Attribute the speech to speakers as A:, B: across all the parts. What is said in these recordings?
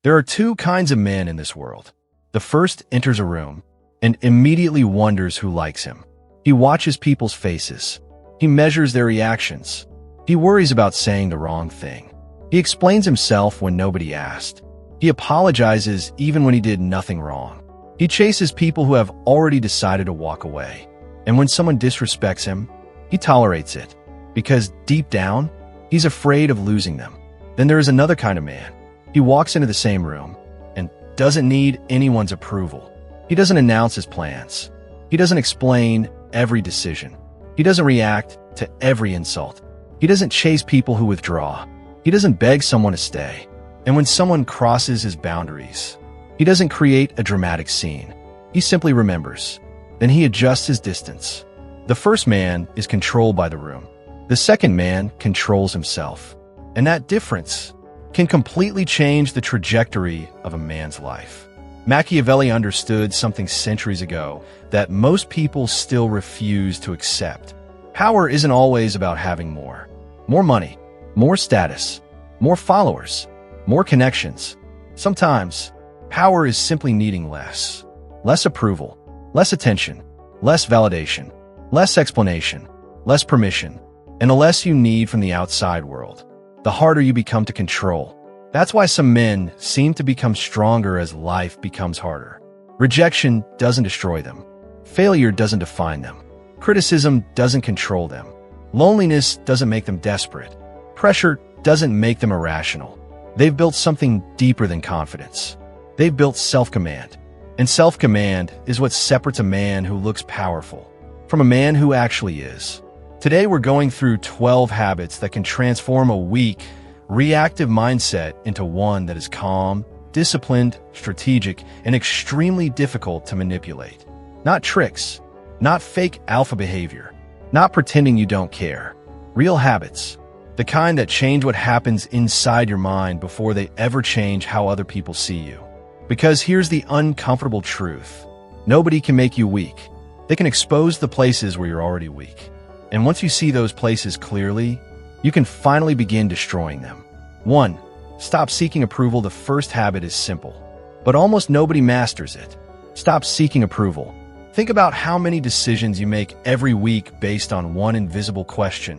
A: There are two kinds of men in this world. The first enters a room and immediately wonders who likes him. He watches people's faces. He measures their reactions. He worries about saying the wrong thing. He explains himself when nobody asked. He apologizes even when he did nothing wrong. He chases people who have already decided to walk away. And when someone disrespects him, he tolerates it, because deep down, he's afraid of losing them. Then there is another kind of man. He walks into the same room and doesn't need anyone's approval. He doesn't announce his plans. He doesn't explain every decision. He doesn't react to every insult. He doesn't chase people who withdraw. He doesn't beg someone to stay. And when someone crosses his boundaries, he doesn't create a dramatic scene. He simply remembers. Then he adjusts his distance. The first man is controlled by the room. The second man controls himself. And that difference can completely change the trajectory of a man's life. Machiavelli understood something centuries ago that most people still refuse to accept. Power isn't always about having more. More money, more status, more followers, more connections. Sometimes, power is simply needing less. Less approval, less attention, less validation, less explanation, less permission, and the less you need from the outside world, the harder you become to control. That's why some men seem to become stronger as life becomes harder. Rejection doesn't destroy them. Failure doesn't define them. Criticism doesn't control them. Loneliness doesn't make them desperate. Pressure doesn't make them irrational. They've built something deeper than confidence. They've built self-command. And self-command is what separates a man who looks powerful from a man who actually is. Today we're going through 12 habits that can transform a weak, reactive mindset into one that is calm, disciplined, strategic, and extremely difficult to manipulate. Not tricks, not fake alpha behavior, not pretending you don't care. Real habits, the kind that change what happens inside your mind before they ever change how other people see you. Because here's the uncomfortable truth. Nobody can make you weak. They can expose the places where you're already weak. And once you see those places clearly, you can finally begin destroying them. 1. Stop seeking approval. The first habit is simple, but almost nobody masters it. Stop seeking approval. Think about how many decisions you make every week based on one invisible question.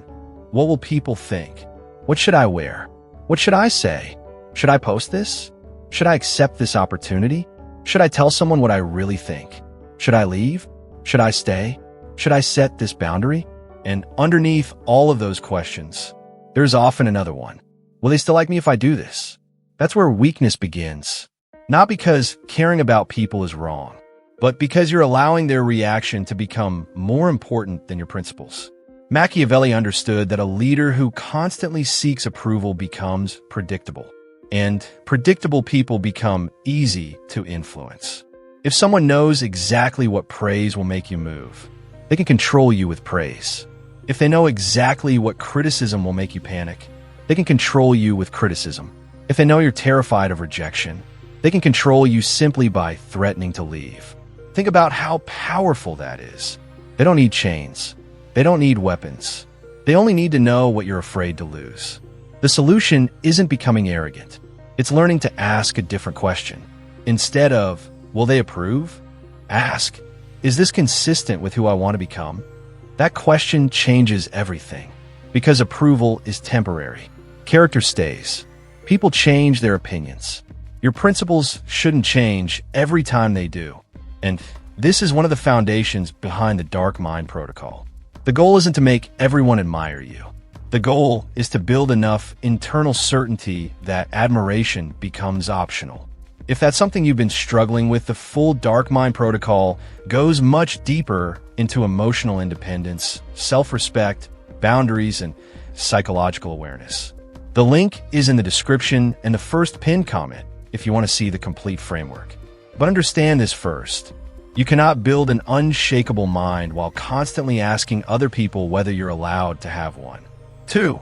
A: What will people think? What should I wear? What should I say? Should I post this? Should I accept this opportunity? Should I tell someone what I really think? Should I leave? Should I stay? Should I set this boundary? And underneath all of those questions, there's often another one. Will they still like me if I do this? That's where weakness begins. Not because caring about people is wrong, but because you're allowing their reaction to become more important than your principles. Machiavelli understood that a leader who constantly seeks approval becomes predictable, and predictable people become easy to influence. If someone knows exactly what praise will make you move, they can control you with praise. If they know exactly what criticism will make you panic, they can control you with criticism. If they know you're terrified of rejection, they can control you simply by threatening to leave. Think about how powerful that is. They don't need chains. They don't need weapons. They only need to know what you're afraid to lose. The solution isn't becoming arrogant. It's learning to ask a different question. Instead of, will they approve? Ask, is this consistent with who I want to become? That question changes everything, because approval is temporary. Character stays. People change their opinions. Your principles shouldn't change every time they do. And this is one of the foundations behind the Dark Mind Protocol. The goal isn't to make everyone admire you. The goal is to build enough internal certainty that admiration becomes optional. If that's something you've been struggling with, the full Dark Mind Protocol goes much deeper into emotional independence, self-respect, boundaries, and psychological awareness. The link is in the description and the first pinned comment if you want to see the complete framework. But understand this first. You cannot build an unshakable mind while constantly asking other people whether you're allowed to have one. 2.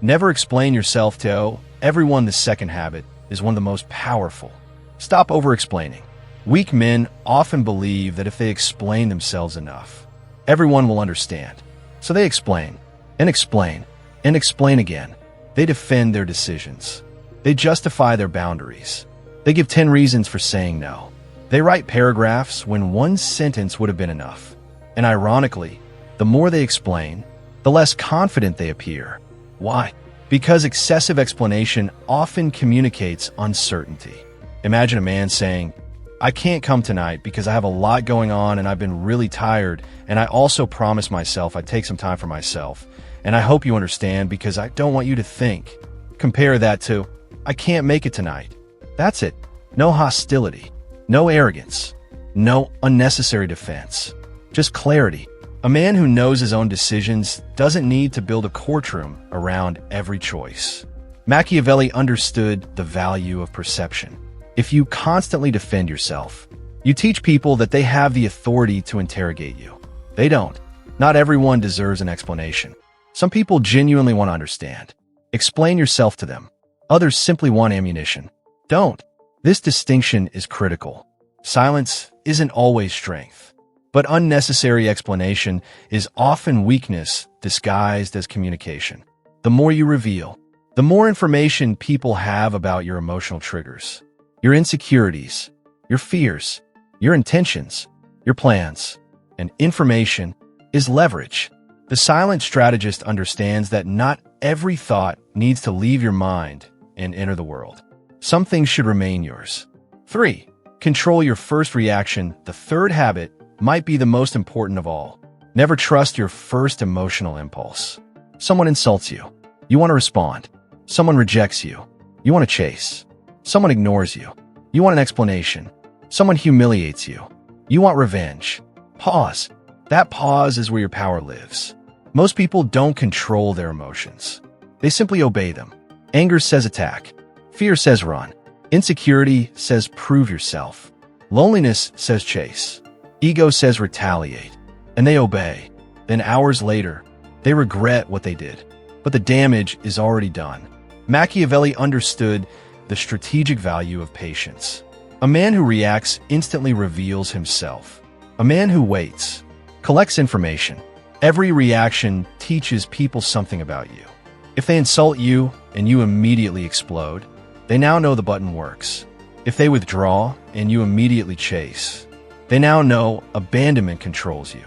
A: Never explain yourself to everyone. The second habit is one of the most powerful. Stop over-explaining. Weak men often believe that if they explain themselves enough, everyone will understand. So they explain, and explain, and explain again. They defend their decisions. They justify their boundaries. They give 10 reasons for saying no. They write paragraphs when one sentence would have been enough. And ironically, the more they explain, the less confident they appear. Why? Because excessive explanation often communicates uncertainty. Imagine a man saying, "I can't come tonight because I have a lot going on and I've been really tired, and I also promised myself I'd take some time for myself, and I hope you understand because I don't want you to think." Compare that to, "I can't make it tonight." That's it. No hostility, no arrogance, no unnecessary defense. Just clarity. A man who knows his own decisions doesn't need to build a courtroom around every choice. Machiavelli understood the value of perception. If you constantly defend yourself, you teach people that they have the authority to interrogate you. They don't. Not everyone deserves an explanation. Some people genuinely want to understand. Explain yourself to them. Others simply want ammunition. Don't. This distinction is critical. Silence isn't always strength, but unnecessary explanation is often weakness disguised as communication. The more you reveal, the more information people have about your emotional triggers, your insecurities, your fears, your intentions, your plans, and information is leverage. The silent strategist understands that not every thought needs to leave your mind and enter the world. Some things should remain yours. 3. Control your first reaction. The third habit might be the most important of all. Never trust your first emotional impulse. Someone insults you. You want to respond. Someone rejects you. You want to chase. Someone ignores you. You want an explanation. Someone humiliates you. You want revenge. Pause. That pause is where your power lives. Most people don't control their emotions. They simply obey them. Anger says attack. Fear says run. Insecurity says prove yourself. Loneliness says chase. Ego says retaliate. And they obey. Then hours later, they regret what they did. But the damage is already done. Machiavelli understood the strategic value of patience. A man who reacts instantly reveals himself. A man who waits collects information. Every reaction teaches people something about you. If they insult you and you immediately explode, they now know the button works. If they withdraw and you immediately chase, they now know abandonment controls you.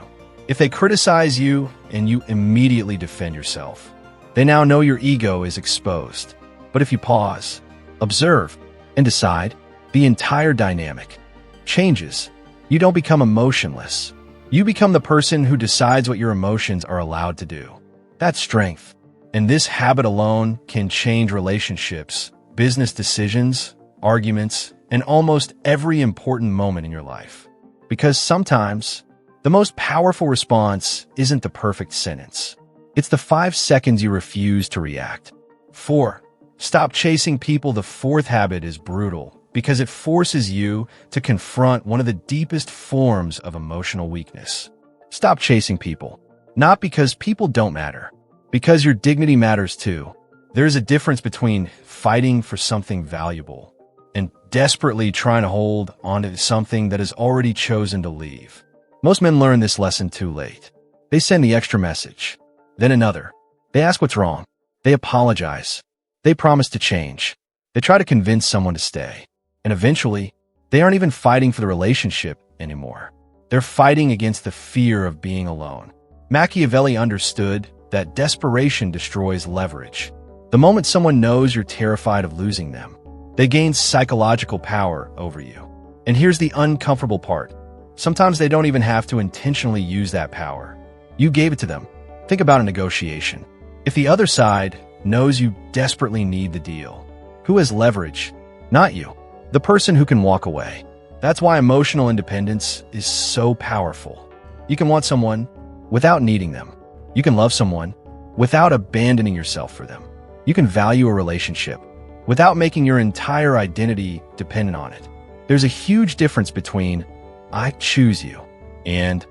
A: If they criticize you and you immediately defend yourself, they now know your ego is exposed. But if you pause, observe, and decide, the entire dynamic changes. You don't become emotionless. You become the person who decides what your emotions are allowed to do. That's strength. And this habit alone can change relationships, business decisions, arguments, and almost every important moment in your life. Because sometimes, the most powerful response isn't the perfect sentence. It's the 5 seconds you refuse to react. 4. Stop chasing people. The fourth habit is brutal because it forces you to confront one of the deepest forms of emotional weakness. Stop chasing people. Not because people don't matter, because your dignity matters too. There's a difference between fighting for something valuable and desperately trying to hold onto something that has already chosen to leave. Most men learn this lesson too late. They send the extra message, then another. They ask what's wrong. They apologize. They promise to change. They try to convince someone to stay. And eventually, they aren't even fighting for the relationship anymore. They're fighting against the fear of being alone. Machiavelli understood that desperation destroys leverage. The moment someone knows you're terrified of losing them, they gain psychological power over you. And here's the uncomfortable part. Sometimes they don't even have to intentionally use that power. You gave it to them. Think about a negotiation. If the other side knows you desperately need the deal, who has leverage? Not you. The person who can walk away. That's why emotional independence is so powerful. You can want someone without needing them. You can love someone without abandoning yourself for them. You can value a relationship without making your entire identity dependent on it. There's a huge difference between I choose you and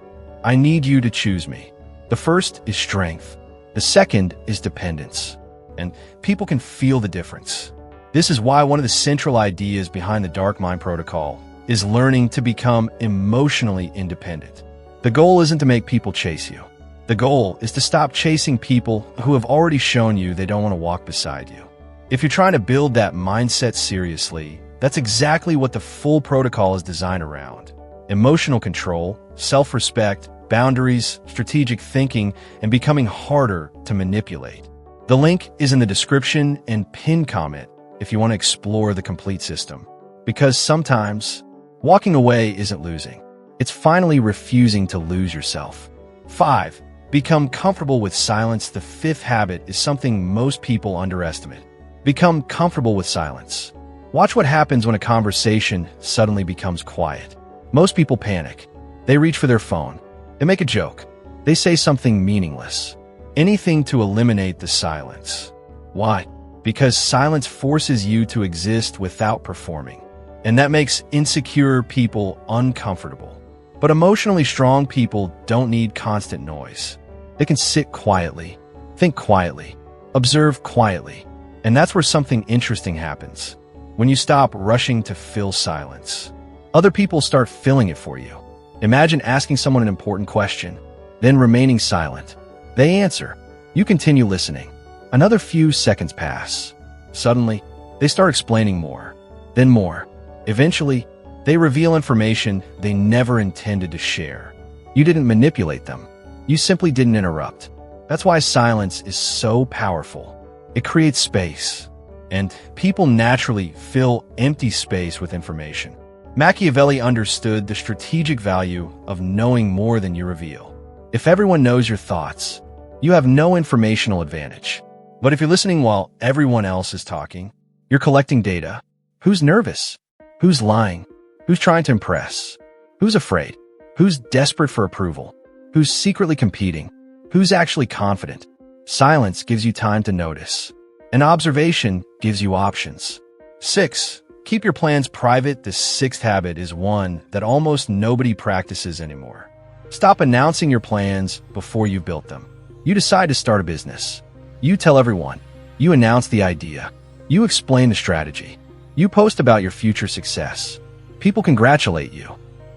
A: I need you to choose me. The first is strength. The second is dependence. And people can feel the difference. This is why one of the central ideas behind the Dark Mind Protocol is learning to become emotionally independent. The goal isn't to make people chase you. The goal is to stop chasing people who have already shown you they don't want to walk beside you. If you're trying to build that mindset seriously, That's exactly what the full protocol is designed around. Emotional control, self-respect, boundaries, strategic thinking, and becoming harder to manipulate. The link is in the description and pinned comment if you want to explore the complete system. Because sometimes, walking away isn't losing. It's finally refusing to lose yourself. 5. Become comfortable with silence. The fifth habit is something most people underestimate. Become comfortable with silence. Watch what happens when a conversation suddenly becomes quiet. Most people panic. They reach for their phone. They make a joke. They say something meaningless. Anything to eliminate the silence. Why? Because silence forces you to exist without performing. And that makes insecure people uncomfortable. But emotionally strong people don't need constant noise. They can sit quietly, think quietly, observe quietly. And that's where something interesting happens. When you stop rushing to fill silence, other people start filling it for you. Imagine asking someone an important question, then remaining silent. They answer. You continue listening. Another few seconds pass. Suddenly, they start explaining more, then more. Eventually, they reveal information they never intended to share. You didn't manipulate them. You simply didn't interrupt. That's why silence is so powerful. It creates space, and people naturally fill empty space with information. Machiavelli understood the strategic value of knowing more than you reveal. If everyone knows your thoughts, you have no informational advantage. But if you're listening while everyone else is talking, you're collecting data. Who's nervous? Who's lying? Who's trying to impress? Who's afraid? Who's desperate for approval? Who's secretly competing? Who's actually confident? Silence gives you time to notice. An observation gives you options. 6. Keep your plans private. The sixth habit is one that almost nobody practices anymore. Stop announcing your plans before you've built them. You decide to start a business. You tell everyone. You announce the idea. You explain the strategy. You post about your future success. People congratulate you.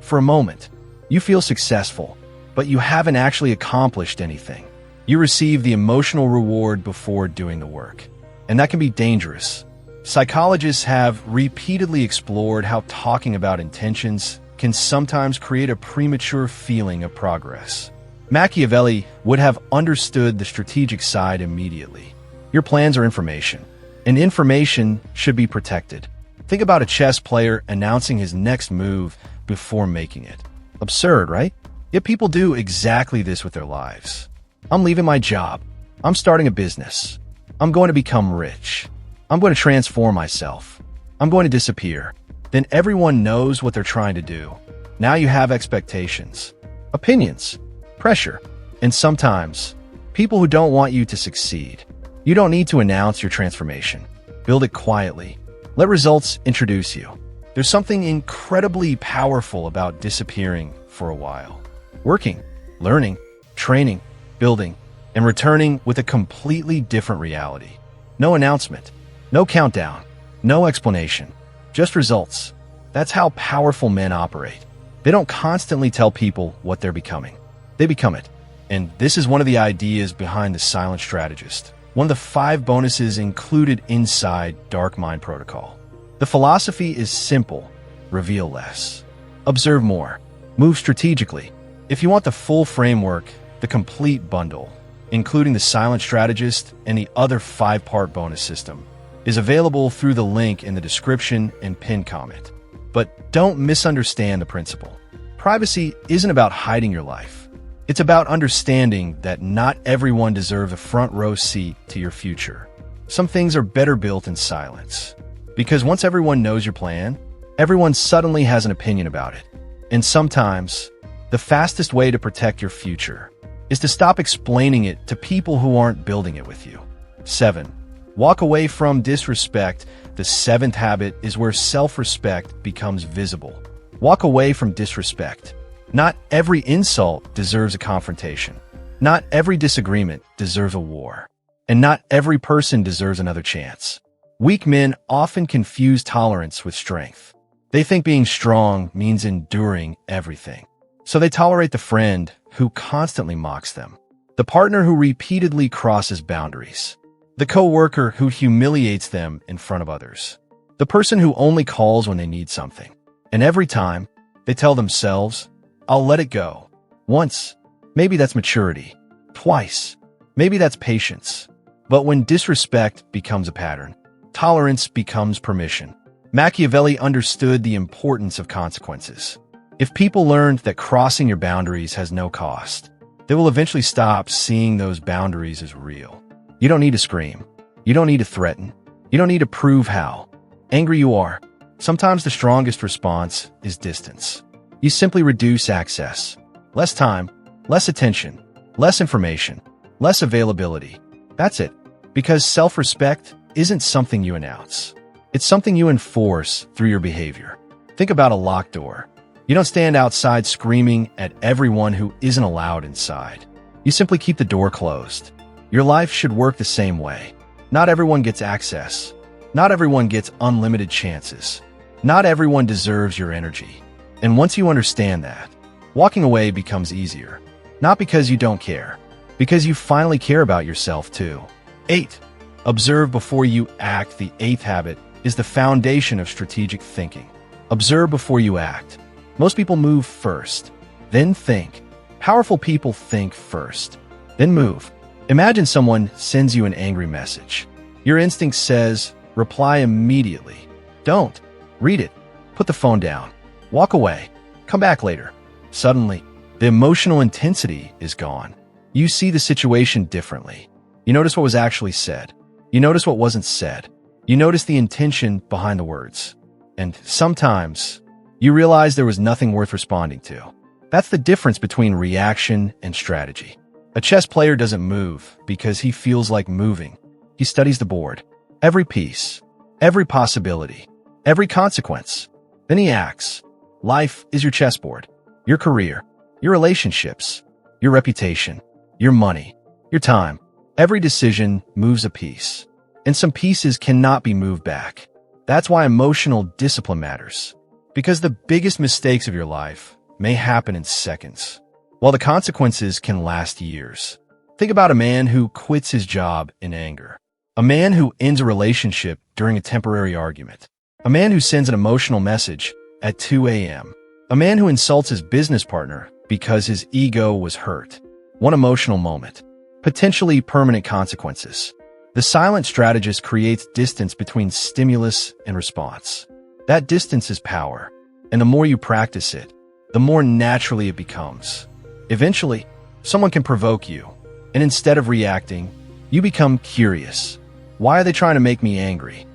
A: For a moment, you feel successful, but you haven't actually accomplished anything. You receive the emotional reward before doing the work. And that can be dangerous. Psychologists have repeatedly explored how talking about intentions can sometimes create a premature feeling of progress. Machiavelli would have understood the strategic side immediately. Your plans are information, and information should be protected. Think about a chess player announcing his next move before making it. Absurd, right? Yet people do exactly this with their lives. I'm leaving my job. I'm starting a business. I'm going to become rich. I'm going to transform myself. I'm going to disappear. Then everyone knows what they're trying to do. Now you have expectations, opinions, pressure, and sometimes people who don't want you to succeed. You don't need to announce your transformation. Build it quietly. Let results introduce you. There's something incredibly powerful about disappearing for a while. Working, learning, training, building, and returning with a completely different reality. No announcement, no countdown, no explanation, just results. That's how powerful men operate. They don't constantly tell people what they're becoming. They become it. And this is one of the ideas behind the Silent Strategist, one of the 5 bonuses included inside Dark Mind Protocol. The philosophy is simple: reveal less, observe more, move strategically. If you want the full framework, the complete bundle, including the Silent Strategist and the other 5-part bonus system, is available through the link in the description and pinned comment. But don't misunderstand the principle. Privacy isn't about hiding your life. It's about understanding that not everyone deserves a front row seat to your future. Some things are better built in silence. Because once everyone knows your plan, everyone suddenly has an opinion about it. And sometimes, the fastest way to protect your future is to stop explaining it to people who aren't building it with you. 7. Walk away from disrespect. The 7th habit is where self-respect becomes visible. Walk away from disrespect. Not every insult deserves a confrontation. Not every disagreement deserves a war. And not every person deserves another chance. Weak men often confuse tolerance with strength. They think being strong means enduring everything. So they tolerate the friend who constantly mocks them, the partner who repeatedly crosses boundaries, the coworker who humiliates them in front of others. The person who only calls when they need something. And every time, they tell themselves, I'll let it go. Once, maybe that's maturity. Twice, maybe that's patience. But when disrespect becomes a pattern, tolerance becomes permission. Machiavelli understood the importance of consequences. If people learned that crossing your boundaries has no cost, they will eventually stop seeing those boundaries as real. You don't need to scream. You don't need to threaten. You don't need to prove how angry you are. Sometimes the strongest response is distance. You simply reduce access. Less time, less attention, less information, less availability. That's it. Because self-respect isn't something you announce. It's something you enforce through your behavior. Think about a locked door. You don't stand outside screaming at everyone who isn't allowed inside. You simply keep the door closed. Your life should work the same way. Not everyone gets access. Not everyone gets unlimited chances. Not everyone deserves your energy. And once you understand that, walking away becomes easier. Not because you don't care, because you finally care about yourself too. 8. Observe before you act. The 8th habit is the foundation of strategic thinking. Observe before you act. Most people move first, then think. Powerful people think first, then move. Imagine someone sends you an angry message. Your instinct says, reply immediately. Don't. Read it. Put the phone down. Walk away. Come back later. Suddenly, the emotional intensity is gone. You see the situation differently. You notice what was actually said. You notice what wasn't said. You notice the intention behind the words. And sometimes, you realize there was nothing worth responding to. That's the difference between reaction and strategy. A chess player doesn't move because he feels like moving. He studies the board, every piece, every possibility, every consequence. Then he acts. Life is your chessboard, your career, your relationships, your reputation, your money, your time. Every decision moves a piece, and some pieces cannot be moved back. That's why emotional discipline matters. Because the biggest mistakes of your life may happen in seconds, while the consequences can last years. Think about a man who quits his job in anger. A man who ends a relationship during a temporary argument. A man who sends an emotional message at 2 a.m. A man who insults his business partner because his ego was hurt. One emotional moment. Potentially permanent consequences. The silent strategist creates distance between stimulus and response. That distance is power, and the more you practice it, the more naturally it becomes. Eventually, someone can provoke you, and instead of reacting, you become curious. Why are they trying to make me angry?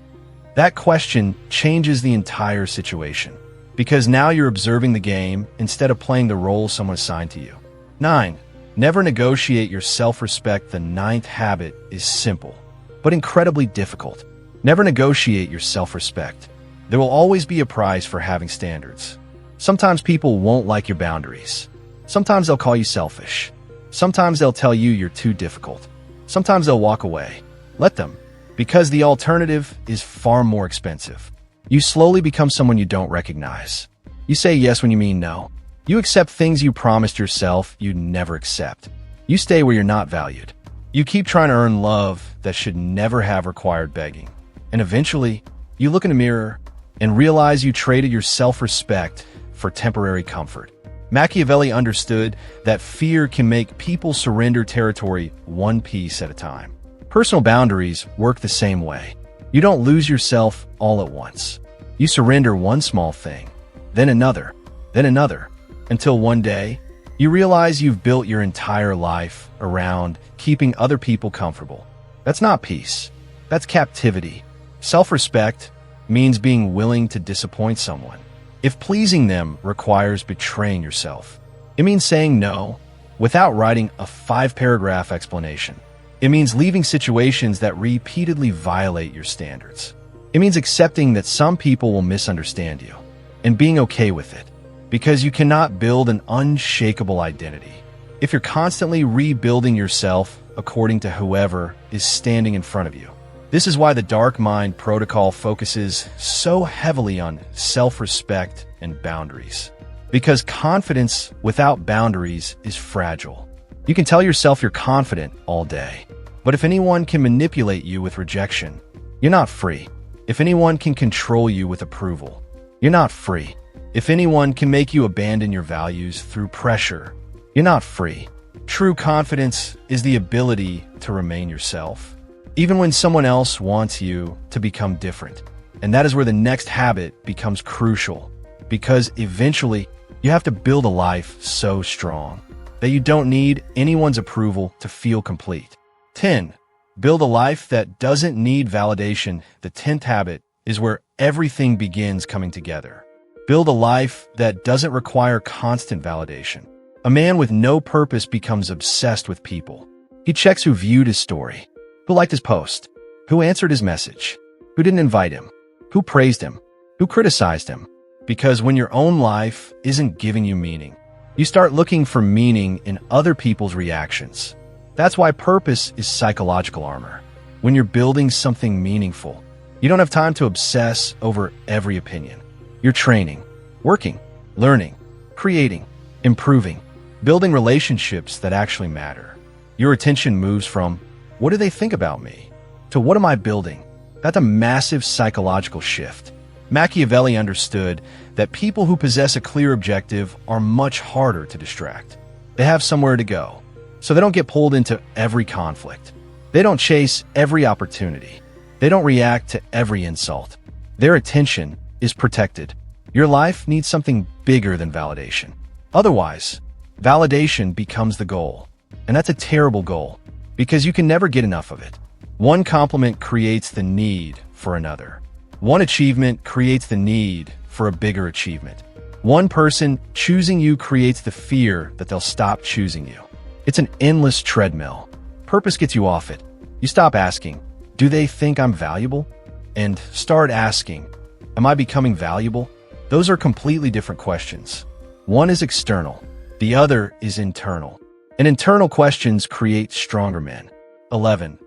A: That question changes the entire situation, because now you're observing the game instead of playing the role someone assigned to you. 9. Never negotiate your self-respect. The 9th habit is simple, but incredibly difficult. Never negotiate your self-respect. There will always be a price for having standards. Sometimes people won't like your boundaries. Sometimes they'll call you selfish. Sometimes they'll tell you you're too difficult. Sometimes they'll walk away. Let them, because the alternative is far more expensive. You slowly become someone you don't recognize. You say yes when you mean no. You accept things you promised yourself you'd never accept. You stay where you're not valued. You keep trying to earn love that should never have required begging. And eventually, you look in the mirror and realize you traded your self-respect for temporary comfort. Machiavelli understood that fear can make people surrender territory one piece at a time. Personal boundaries work the same way. You don't lose yourself all at once. You surrender one small thing, then another, until one day, you realize you've built your entire life around keeping other people comfortable. That's not peace. That's captivity. Self-respect means being willing to disappoint someone. If pleasing them requires betraying yourself, it means saying no without writing a 5-paragraph explanation. It means leaving situations that repeatedly violate your standards. It means accepting that some people will misunderstand you and being okay with it, because you cannot build an unshakable identity if you're constantly rebuilding yourself according to whoever is standing in front of you. This is why the Dark Mind Protocol focuses so heavily on self-respect and boundaries. Because confidence without boundaries is fragile. You can tell yourself you're confident all day, but if anyone can manipulate you with rejection, you're not free. If anyone can control you with approval, you're not free. If anyone can make you abandon your values through pressure, you're not free. True confidence is the ability to remain yourself, even when someone else wants you to become different. And that is where the next habit becomes crucial, because eventually you have to build a life so strong that you don't need anyone's approval to feel complete. 10. Build a life that doesn't need validation. The 10th habit is where everything begins coming together. Build a life that doesn't require constant validation. A man with no purpose becomes obsessed with people. He checks who viewed his story, who liked his post, who answered his message, who didn't invite him, who praised him, who criticized him. Because when your own life isn't giving you meaning, you start looking for meaning in other people's reactions. That's why purpose is psychological armor. When you're building something meaningful, you don't have time to obsess over every opinion. You're training, working, learning, creating, improving, building relationships that actually matter. Your attention moves from, what do they think about me, to what am I building? That's a massive psychological shift. Machiavelli understood that people who possess a clear objective are much harder to distract. They have somewhere to go, so they don't get pulled into every conflict. They don't chase every opportunity. They don't react to every insult. Their attention is protected. Your life needs something bigger than validation. Otherwise, validation becomes the goal. And that's a terrible goal, because you can never get enough of it. One compliment creates the need for another. One achievement creates the need for a bigger achievement. One person choosing you creates the fear that they'll stop choosing you. It's an endless treadmill. Purpose gets you off it. You stop asking, do they think I'm valuable? And start asking, am I becoming valuable? Those are completely different questions. One is external. The other is internal. And internal questions create stronger men. 11.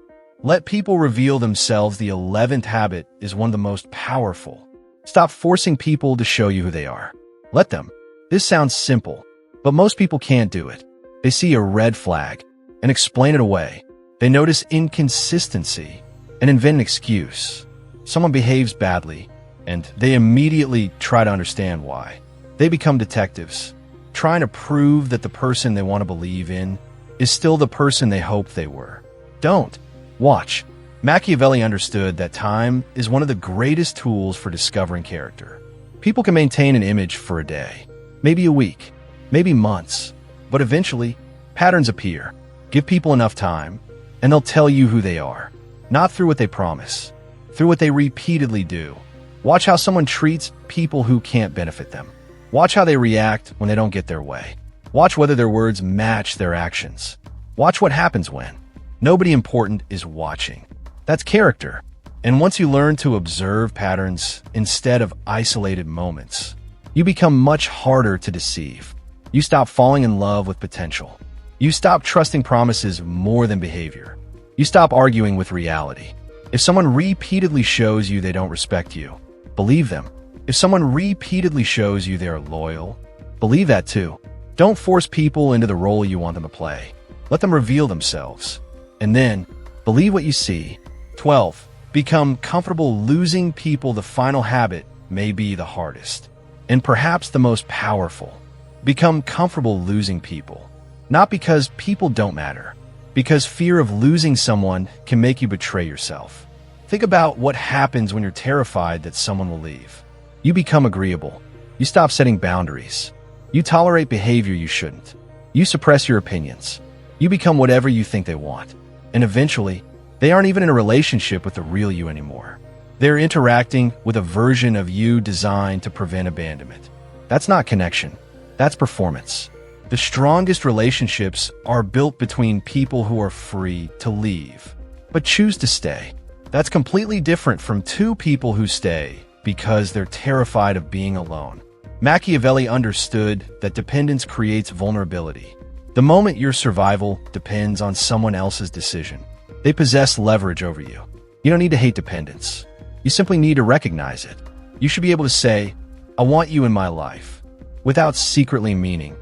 A: Let people reveal themselves. The 11th habit is one of the most powerful. Stop forcing people to show you who they are. Let them. This sounds simple, but most people can't do it. They see a red flag and explain it away. They notice inconsistency and invent an excuse. Someone behaves badly, and they immediately try to understand why. They become detectives, trying to prove that the person they want to believe in is still the person they hoped they were. Don't. Watch. Machiavelli understood that time is one of the greatest tools for discovering character. People can maintain an image for a day, maybe a week, maybe months, but eventually, patterns appear. Give people enough time, and they'll tell you who they are. Not through what they promise, through what they repeatedly do. Watch how someone treats people who can't benefit them. Watch how they react when they don't get their way. Watch whether their words match their actions. Watch what happens when. Nobody important is watching. That's character. And once you learn to observe patterns instead of isolated moments, you become much harder to deceive. You stop falling in love with potential. You stop trusting promises more than behavior. You stop arguing with reality. If someone repeatedly shows you they don't respect you, believe them. If someone repeatedly shows you they're loyal, believe that too. Don't force people into the role you want them to play. Let them reveal themselves. And then, believe what you see. 12. Become comfortable losing people. The final habit may be the hardest, and perhaps the most powerful. Become comfortable losing people. Not because people don't matter, because fear of losing someone can make you betray yourself. Think about what happens when you're terrified that someone will leave. You become agreeable. You stop setting boundaries. You tolerate behavior you shouldn't. You suppress your opinions. You become whatever you think they want. And eventually, they aren't even in a relationship with the real you anymore. They're interacting with a version of you designed to prevent abandonment. That's not connection. That's performance. The strongest relationships are built between people who are free to leave, but choose to stay. That's completely different from two people who stay because they're terrified of being alone. Machiavelli understood that dependence creates vulnerability. The moment your survival depends on someone else's decision, they possess leverage over you. You don't need to hate dependence. You simply need to recognize it. You should be able to say, I want you in my life, without secretly meaning,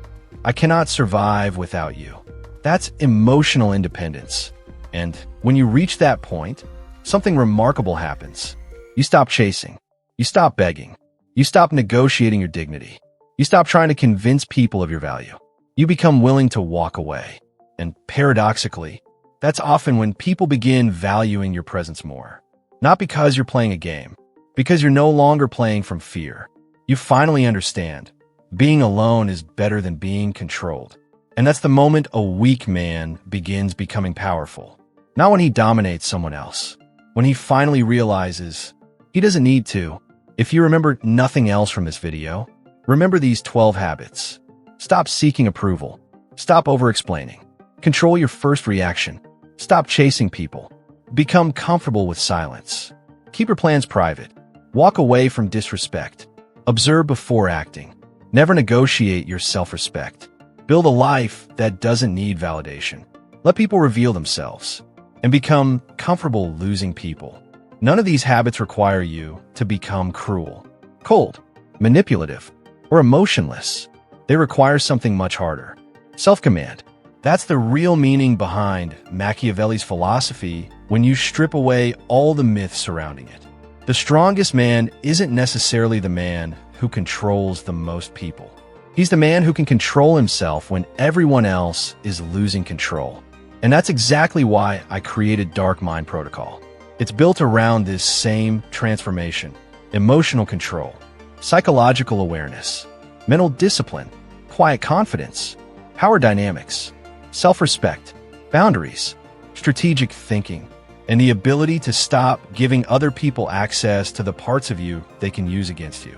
A: I cannot survive without you. That's emotional independence. And when you reach that point, something remarkable happens. You stop chasing. You stop begging. You stop negotiating your dignity. You stop trying to convince people of your value. You become willing to walk away. And paradoxically, that's often when people begin valuing your presence more. Not because you're playing a game, because you're no longer playing from fear. You finally understand, being alone is better than being controlled. And that's the moment a weak man begins becoming powerful. Not when he dominates someone else. When he finally realizes he doesn't need to. If you remember nothing else from this video, remember these 12 habits. Stop seeking approval. Stop over-explaining. Control your first reaction. Stop chasing people. Become comfortable with silence. Keep your plans private. Walk away from disrespect. Observe before acting. Never negotiate your self-respect. Build a life that doesn't need validation. Let people reveal themselves. And become comfortable losing people. None of these habits require you to become cruel, cold, manipulative, or emotionless. They require something much harder. Self-command. That's the real meaning behind Machiavelli's philosophy when you strip away all the myths surrounding it. The strongest man isn't necessarily the man who controls the most people. He's the man who can control himself when everyone else is losing control. And that's exactly why I created Dark Mind Protocol. It's built around this same transformation: emotional control, psychological awareness, mental discipline, quiet confidence, power dynamics, self-respect, boundaries, strategic thinking, and the ability to stop giving other people access to the parts of you they can use against you.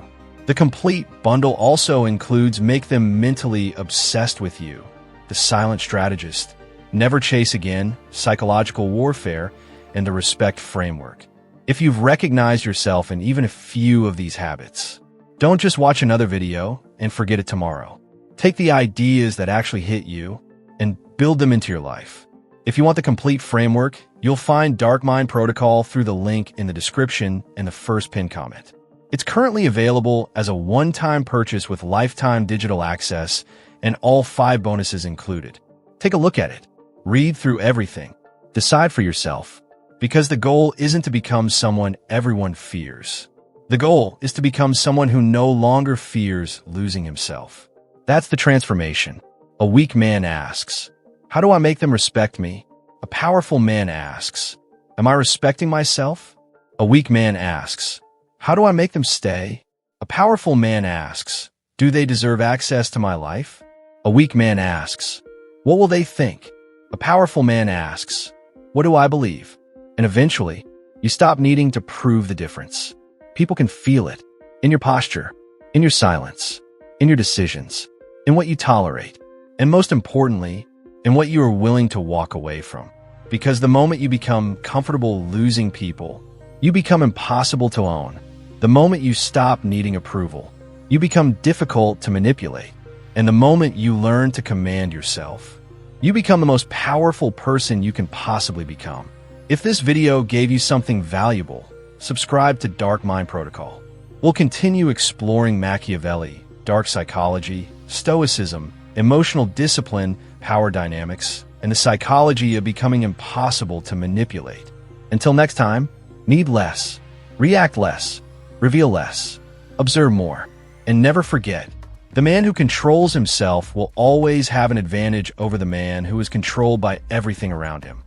A: The complete bundle also includes Make Them Mentally Obsessed with You, the Silent Strategist, Never Chase Again, Psychological Warfare, and the Respect Framework. If you've recognized yourself in even a few of these habits, don't just watch another video and forget it tomorrow. Take the ideas that actually hit you and build them into your life. If you want the complete framework, you'll find Dark Mind Protocol through the link in the description and the first pinned comment. It's currently available as a one-time purchase with lifetime digital access and all 5 bonuses included. Take a look at it. Read through everything. Decide for yourself. Because the goal isn't to become someone everyone fears. The goal is to become someone who no longer fears losing himself. That's the transformation. A weak man asks, how do I make them respect me? A powerful man asks, am I respecting myself? A weak man asks, how do I make them stay? A powerful man asks, do they deserve access to my life? A weak man asks, what will they think? A powerful man asks, what do I believe? And eventually, you stop needing to prove the difference. People can feel it in your posture, in your silence, in your decisions, in what you tolerate, and most importantly, in what you are willing to walk away from. Because the moment you become comfortable losing people, you become impossible to own. The moment you stop needing approval, you become difficult to manipulate. And the moment you learn to command yourself, you become the most powerful person you can possibly become. If this video gave you something valuable, subscribe to Dark Mind Protocol. We'll continue exploring Machiavelli, dark psychology, stoicism, emotional discipline, power dynamics, and the psychology of becoming impossible to manipulate. Until next time, need less, react less, reveal less, observe more, and never forget, the man who controls himself will always have an advantage over the man who is controlled by everything around him.